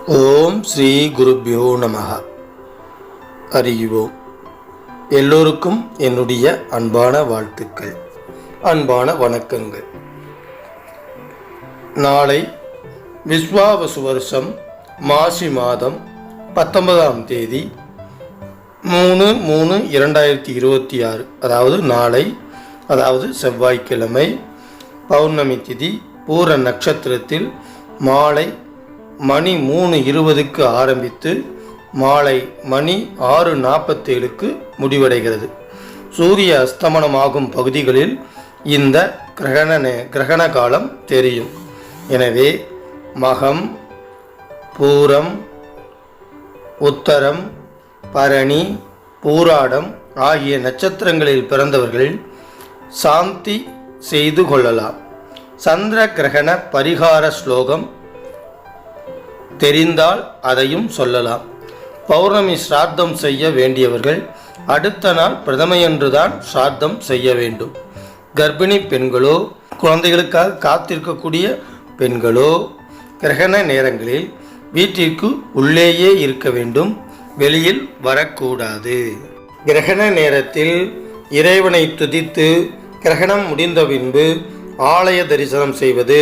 ஓம் ஸ்ரீ குருப்யோ நமஹ. அறிவோம். எல்லோருக்கும் என்னுடைய அன்பான வாழ்த்துக்கள், அன்பான வணக்கங்கள். நாளை விஸ்வாவசு வருஷம் மாசி மாதம் 19ஆம் தேதி 3/3/2026, அதாவது நாளை, அதாவது செவ்வாய்க்கிழமை, பௌர்ணமி திதி, பூர நட்சத்திரத்தில் மாலை மணி 3:20க்கு ஆரம்பித்து மாலை மணி 6:47க்கு முடிவடைகிறது. சூரிய அஸ்தமனமாகும் பகுதிகளில் இந்த கிரகண காலம் தெரியும். எனவே மகம், பூரம், உத்தரம், பரணி, பூராடம் ஆகிய நட்சத்திரங்களில் பிறந்தவர்கள் சாந்தி செய்து கொள்ளலாம். சந்திர கிரகண பரிகார ஸ்லோகம் தெரிந்தால் அதையும் சொல்லலாம். பௌர்ணமி சிராத்தம் செய்ய வேண்டியவர்கள் அடுத்த நாள் பிரதமையன்றுதான் சிராத்தம் செய்ய வேண்டும். கர்ப்பிணி பெண்களோ, குழந்தைகளுக்காக காத்திருக்கக்கூடிய பெண்களோ கிரகண நேரங்களில் வீட்டிற்கு உள்ளேயே இருக்க வேண்டும், வெளியில் வரக்கூடாது. கிரகண நேரத்தில் இறைவனை துதித்து கிரகணம் முடிந்த பின்பு ஆலய தரிசனம் செய்வது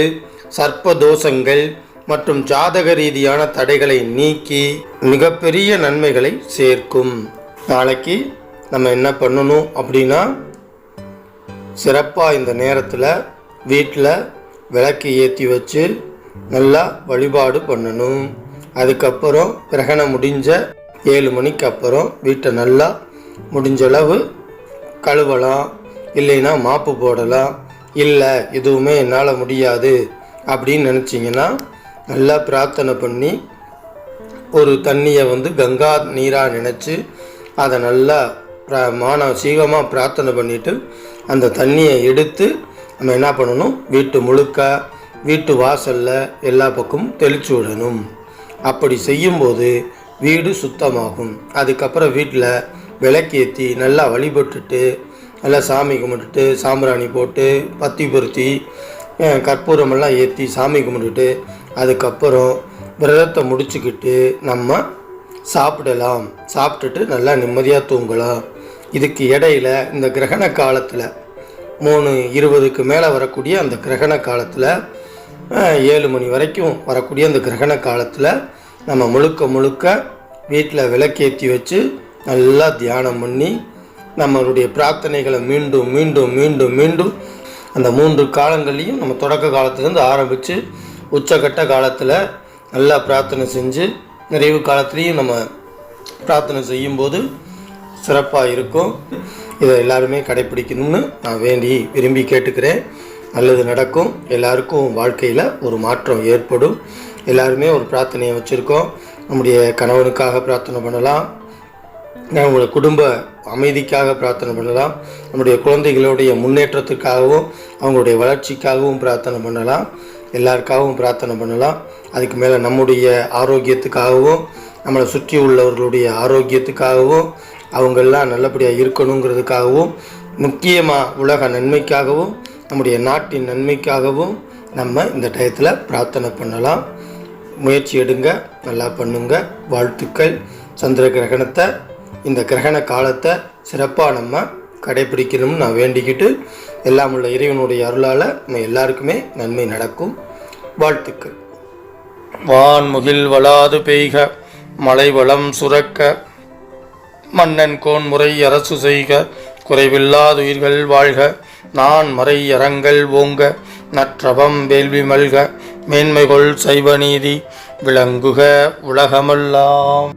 சர்ப்ப தோஷங்கள் மற்றும் ஜாதக ரீதியான தடைகளை நீக்கி மிகப்பெரிய நன்மைகளை சேர்க்கும். நாளைக்கு நம்ம என்ன பண்ணணும் அப்படின்னா, சிறப்பாக இந்த நேரத்தில் வீட்டில் விளக்கு ஏற்றி வச்சு நல்லா வழிபாடு பண்ணணும். அதுக்கப்புறம் கிரகணம் முடிஞ்ச 7 மணிக்கு அப்புறம் வீட்டை நல்லா முடிஞ்சளவு கழுவலாம், இல்லைன்னா மாப்பு போடலாம். இல்லை எதுவுமே என்னால் முடியாது அப்படின்னு நினச்சிங்கன்னா நல்லா பிரார்த்தனை பண்ணி ஒரு தண்ணியை கங்கா நீராக நினச்சி அதை நல்லா சீக்கிரமாக பிரார்த்தனை பண்ணிவிட்டு அந்த தண்ணியை எடுத்து நம்ம என்ன பண்ணணும், வீட்டு முழுக்க, வீட்டு வாசலில் எல்லா பக்கமும் தெளித்து விடணும். அப்படி செய்யும்போது வீடு சுத்தமாகும். அதுக்கப்புறம் வீட்டில் விளக்கேற்றி நல்லா வழிபட்டுட்டு நல்லா சாமி கும்பிட்டுட்டு சாம்பிராணி போட்டு பத்தி பொருத்தி கற்பூரமெல்லாம் ஏற்றி சாமி கும்பிட்டுட்டு அதுக்கப்புறம் விரதத்தை முடிச்சுக்கிட்டு நம்ம சாப்பிடலாம். சாப்பிட்டுட்டு நல்லா நிம்மதியாக தூங்கலாம். இதுக்கு இடையில் இந்த கிரகண காலத்தில் 3:20க்கு மேலே வரக்கூடிய அந்த கிரகண காலத்தில் 7 மணி வரைக்கும் வரக்கூடிய அந்த கிரகண காலத்தில் நம்ம முழுக்க வீட்டில் விளக்கேற்றி வச்சு நல்லா தியானம் பண்ணி நம்மளுடைய பிரார்த்தனைகளை மீண்டும் மீண்டும் மீண்டும் மீண்டும் அந்த 3 காலங்கள்லையும் நம்ம தொடக்க காலத்துலேருந்து ஆரம்பித்து உச்சக்கட்ட காலத்தில் நல்லா பிரார்த்தனை செஞ்சு நிறைவு காலத்துலேயும் நம்ம பிரார்த்தனை செய்யும்போது சிறப்பாக இருக்கும். இதை எல்லாருமே கடைப்பிடிக்கணும்னு நான் விரும்பி கேட்டுக்கிறேன். நல்லது நடக்கும். எல்லாருக்கும் வாழ்க்கையில் ஒரு மாற்றம் ஏற்படும். எல்லாருமே ஒரு பிரார்த்தனையை வச்சுருக்கோம். நம்முடைய கணவனுக்காக பிரார்த்தனை பண்ணலாம், நம்மளுடைய குடும்ப அமைதிக்காக பிரார்த்தனை பண்ணலாம், நம்முடைய குழந்தைகளுடைய முன்னேற்றத்துக்காகவும் அவங்களுடைய வளர்ச்சிக்காகவும் பிரார்த்தனை பண்ணலாம், எல்லாருக்காகவும் பிரார்த்தனை பண்ணலாம். அதுக்கு மேலே நம்முடைய ஆரோக்கியத்துக்காகவும் நம்மளை சுற்றி உள்ளவர்களுடைய ஆரோக்கியத்துக்காகவும் அவங்கெல்லாம் நல்லபடியாக இருக்கணுங்கிறதுக்காகவும், முக்கியமாக உலக நன்மைக்காகவும் நம்முடைய நாட்டின் நன்மைக்காகவும் நம்ம இந்த டயத்தில் பிரார்த்தனை பண்ணலாம். முயற்சி எடுங்க, நல்லா பண்ணுங்க. வாழ்த்துக்கள். சந்திர கிரகணத்தை, இந்த கிரகண காலத்தை சிறப்பாக நம்ம கடைபிடிக்கணும்னு நான் வேண்டிக்கிட்டு, எல்லாம் உள்ள இறைவனுடைய அருளால் நம்ம எல்லாருக்குமே நன்மை நடக்கும். வாழ்த்துக்கள். வான்முகில் வளாது பெய்க, மழை வளம் சுரக்க, மன்னன் கோன்முறை அரசு செய்க, குறைவில்லாதுயிர்கள் வாழ்க, நான் மறை அறங்கள் ஓங்க, நற்றவம் வேள்வி மல்க, மேன்மைகொள் சைவநீதி விளங்குக உலகமெல்லாம்.